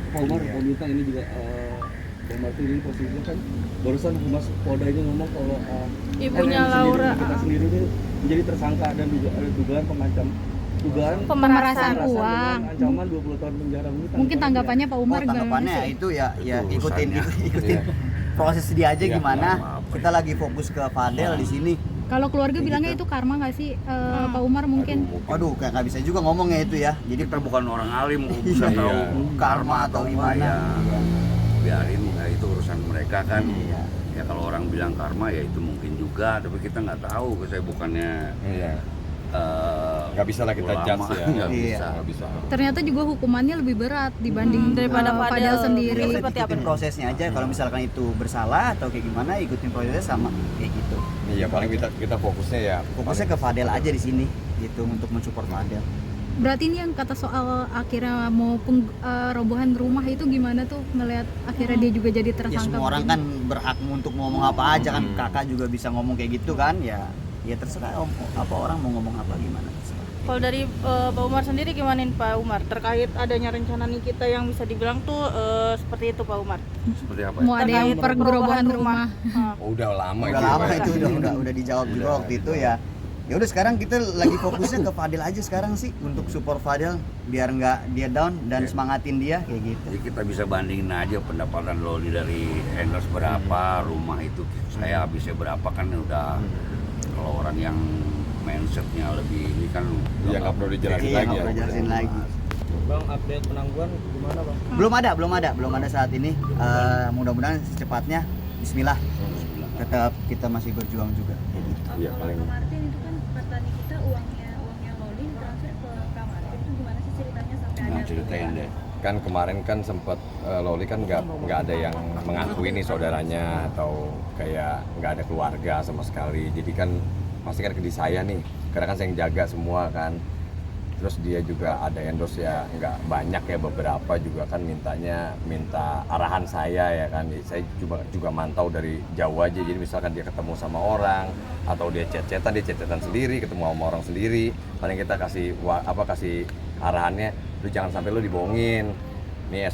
Pak Umar, mau minta ini juga Bang Martin ini posisinya kan barusan Humas Polda ini ngomong kalau Ibunya NN Laura, sendiri, kita sendiri ini menjadi tersangka dan juga ada dugaan dugaan pemerasan dengan uang. ancaman 20 tahun penjara. Mungkin tanggapannya Pak Umar gimana tanggapannya sih? itu ya Itu ikutin urusannya. proses dia aja Iya, gimana. apa Kita lagi fokus ke Fadel di sini. Kalau keluarga Kayak bilangnya gitu. itu karma nggak sih, Pak Umar mungkin? Waduh, kayak nggak bisa juga ngomongnya itu ya. Jadi Kita bukan orang alim, bisa Iya. tahu Karma atau gimana. ya. Biarin, ya itu urusan mereka kan. Iya. Ya kalau orang bilang karma ya itu mungkin juga, tapi kita nggak tahu. Saya bukannya Iya. Nggak bisa lah kita ulama. judge ya. Nggak Iya. bisa. Nggak bisa. Ternyata juga hukumannya lebih berat dibanding Daripada Fadel sendiri. Kita ikutin prosesnya aja. Kalau misalkan itu bersalah atau kayak gimana, ikutin prosesnya sama kayak gitu. Iya, paling kita fokusnya ya. Fokusnya ke Fadel aja di sini, gitu untuk mensupport Fadel. Berarti ini yang kata soal akhirnya mau robohan rumah itu gimana tuh ngelihat akhirnya dia juga jadi Ya tersangka? semua orang kan berhak untuk ngomong apa aja kan. Kakak juga bisa ngomong kayak gitu kan. Ya terserah apa orang mau ngomong apa gimana. Terserah. Kalau dari Pak Umar sendiri gimana nih Pak Umar terkait adanya rencana Nikita yang bisa dibilang tuh seperti itu Pak Umar? Seperti apa? Mau ada yang Terkait pergerobohan rumah. Oh, udah lama Udah lama itu udah dijawab juga Udah, waktu itu ya. Ya udah sekarang kita lagi fokusnya ke Fadel aja sekarang sih untuk support Fadel biar nggak dia down dan semangatin dia kayak gitu. Jadi kita bisa bandingin aja pendapatan Loli dari endorse berapa, rumah itu saya habisnya berapa kan udah. Kalau orang yang mindsetnya lebih ini kan Iya, nggak perlu dijelasin Iya, lagi nggak ya. perlu jelasin lagi. Bang, update penangguhan gimana Bang? Belum ada saat ini. Mudah-mudahan secepatnya. Bismillah. Tetap kita masih berjuang juga. Kayak gitu. Iya, paling Martin itu kan kata Nikita uangnya Loli transfer ke Kak Martin itu gimana sih ceritanya sampai Nah, ada ceritain deh. kan kemarin kan sempat Loli kan nggak ada yang mengakui nih saudaranya atau kayak nggak ada keluarga sama sekali, jadi kan pasti kan di saya nih karena kan saya yang jaga semua kan, terus dia juga ada endorse ya nggak banyak ya, beberapa juga kan minta arahan saya ya kan. Saya juga mantau dari jauh aja, jadi misalkan dia ketemu sama orang atau dia chat-chatan sendiri, ketemu sama orang sendiri, paling kita kasih arahannya, lu jangan sampai lu dibohongin nih,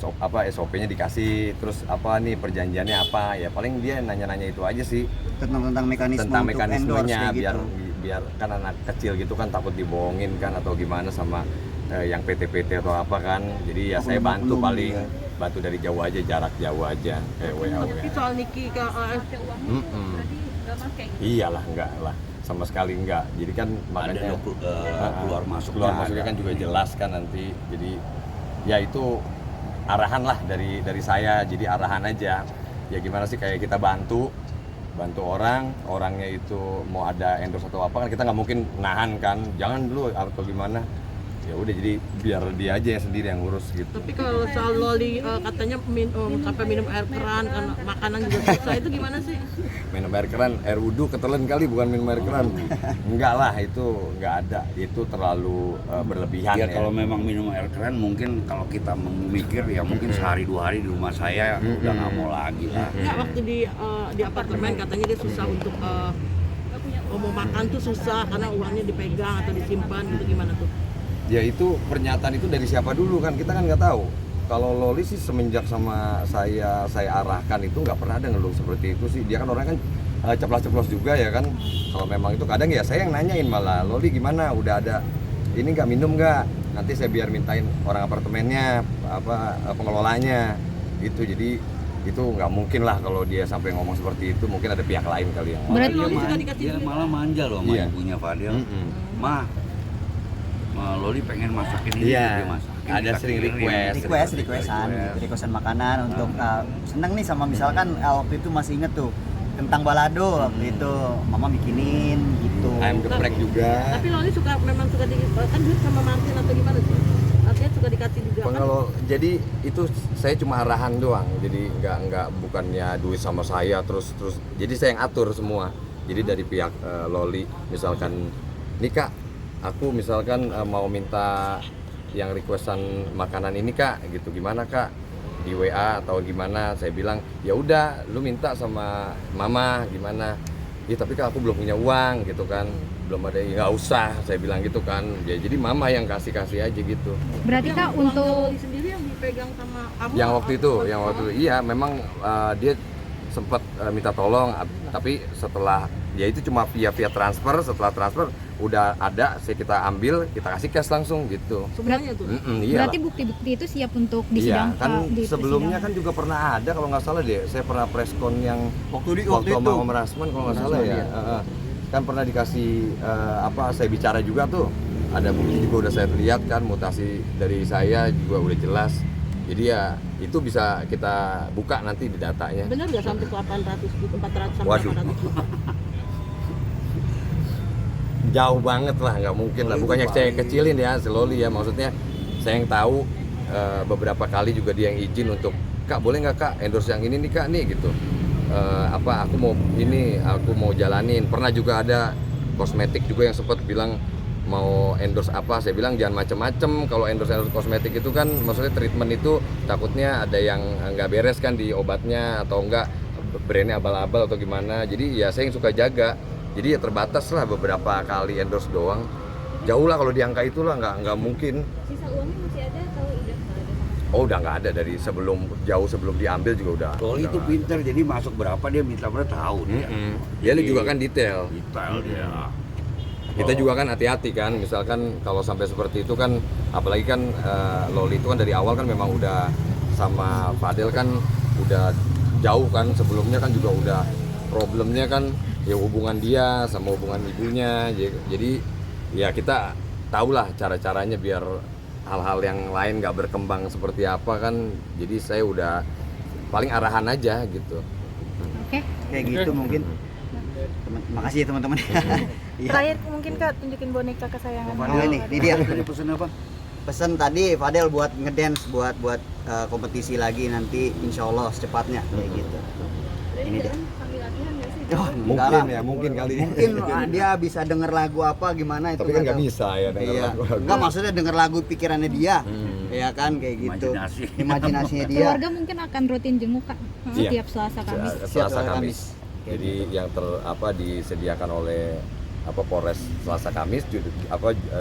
SOP-nya dikasih, terus apa nih perjanjiannya apa, ya paling dia nanya-nanya itu aja sih Tentang mekanisme tentang untuk endorse mekanismenya, kayak biar kan anak kecil gitu kan takut dibohongin kan atau gimana sama yang PT-PT atau apa kan, jadi ya saya bantu paling bantu dari jauh aja, jarak jauh aja kayak WA. Tapi soal Niki ke pakai uang itu berarti nggak pakai gitu. Iyalah, enggak lah, sama sekali enggak, jadi kan makanya keluar masuknya kan juga jelas kan nanti, jadi ya itu arahan lah dari saya, jadi arahan aja ya gimana sih, kayak kita bantu orangnya itu mau ada endorse atau apa kan kita nggak mungkin nahan kan, jangan dulu atau gimana, ya udah jadi biar dia aja yang sendiri yang ngurus gitu. Tapi kalau soal Loli katanya sampai minum air keran karena makanan juga susah, itu gimana sih? Minum air keran, air wudhu ketelan kali, bukan minum air keran. Enggak lah, itu enggak ada, itu terlalu berlebihan Ya ya. kalau memang minum air keran mungkin kalau kita memikir ya mungkin sehari 2 hari di rumah saya udah nggak mau lagi lah. Enggak, waktu di apartemen katanya dia susah untuk mau makan tuh susah karena uangnya dipegang atau disimpan gitu, gimana tuh? Ya itu pernyataan itu dari siapa dulu kan, kita kan nggak tahu. Kalau Loli sih semenjak sama saya arahkan itu nggak pernah ada ngeluh seperti itu sih. Dia kan orang kan ceplos-ceplos juga ya kan. Kalau memang itu kadang ya saya yang nanyain malah, Loli gimana, udah ada ini nggak, minum nggak? Nanti saya biar mintain orang apartemennya, pengelolanya gitu. Jadi itu nggak mungkin lah kalau dia sampai ngomong seperti itu, mungkin ada pihak lain kali yang Berarti Dia, Loli juga dikasih dia duit. malah manja loh sama Iya. ibunya Fadil. Ma Loli pengen masakin ini, Iya, dia masakin. ada kita sering kirim. requestan makanan untuk seneng nih sama misalkan waktu itu masih inget tuh kentang balado waktu itu mama bikinin gitu. ayam geprek juga. Tapi Loli memang suka kan duit sama Martin atau gimana sih? Artinya suka dikasih juga kan? Kalau jadi itu saya cuma arahan doang, jadi nggak bukannya duit sama saya terus jadi saya yang atur semua. Jadi dari pihak Loli misalkan, nih Kak, aku misalkan mau minta yang requestan makanan ini Kak, gitu, gimana Kak, di WA atau gimana, saya bilang ya udah lu minta sama mama gimana, ya tapi Kak aku belum punya uang gitu kan, belum ada, ya nggak usah saya bilang gitu kan, ya jadi mama yang kasih aja gitu. berarti Kak Uang untuk Loli sendiri yang dipegang sama kamu. Yang waktu itu iya memang dia sempat minta tolong, tapi setelah ya itu cuma via transfer, setelah transfer udah ada, kita ambil, kita kasih cash langsung gitu. Sebenarnya tuh. Iya. Berarti bukti-bukti itu siap untuk Iya, disidang kan di sebelumnya persidangan. kan juga pernah ada kalau nggak salah deh, saya pernah preskon yang Waktu waktu itu. sama Om Rasman kalau nggak salah ya. Kan pernah dikasih saya bicara juga tuh, ada bukti juga udah saya lihat kan, mutasi dari saya juga udah jelas. Jadi ya itu bisa kita buka nanti di datanya. Bener nggak sampai ke 800 juta, 400 sampai Waduh. 800 juta? Jauh banget lah, nggak mungkin lah. Bukannya saya kecilin ya, slowly ya. Maksudnya saya yang tahu beberapa kali juga dia yang izin untuk, Kak boleh nggak Kak endorse yang ini nih Kak nih gitu. Aku mau jalanin. Pernah juga ada kosmetik juga yang sempat bilang mau endorse apa, saya bilang jangan macem-macem. Kalau endorse kosmetik itu kan maksudnya treatment itu takutnya ada yang nggak beres kan di obatnya, atau enggak brandnya abal-abal atau gimana. Jadi ya saya yang suka jaga, jadi ya terbatas lah, beberapa kali endorse doang. Jauh lah kalau di angka itu lah, nggak mungkin. Sisa uangnya masih ada atau udah nggak ada? Oh udah nggak ada, dari jauh sebelum diambil juga udah. Loli itu pinter, jadi masuk berapa dia minta berapa tahu dia. Dia juga kan detail. Detail dia. Kita juga kan hati-hati kan, misalkan kalau sampai seperti itu kan, apalagi kan Loli itu kan dari awal kan memang udah sama Fadel kan udah jauh kan, sebelumnya kan juga udah problemnya kan ya hubungan dia sama hubungan ibunya. Jadi ya kita tahulah cara-caranya biar hal-hal yang lain nggak berkembang seperti apa kan. Jadi saya udah paling arahan aja gitu. Oke. Kayak gitu mungkin. Makasih ya teman-teman. Iya. Terakhir mungkin Kak tunjukin boneka kesayangan. Oh, ini dia. Tadi pesan apa? Pesan tadi Fadel buat ngedance, buat kompetisi lagi nanti insya Allah secepatnya kayak gitu. Berarti Ini dia. jalan sambil latihan nggak sih? Oh, Mungkin enggak lah. ya, mungkin kali. Mungkin dia bisa denger lagu apa gimana itu. Tapi kan nggak tahu. bisa ya denger Iya. lagu-lagu. Enggak, maksudnya denger lagu pikirannya dia. Ya kan kayak gitu. Imajinasi. Imajinasinya dia. Keluarga mungkin akan rutin jenguk Kak Iya. setiap Selasa Kamis. Selasa Kamis. Kamis. Jadi yang disediakan oleh Polres Selasa Kamis,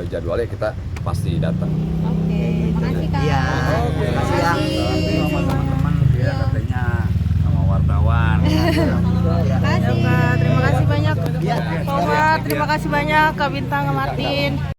jadwalnya kita pasti datang. Oke, makasih Kak. Iya. Makasih ya. Sama teman-teman dia katanya sama wartawan. Ya, Kak, terima kasih banyak. Iya. Pak Umar, terima kasih banyak Kak Bintang, Kak Martin.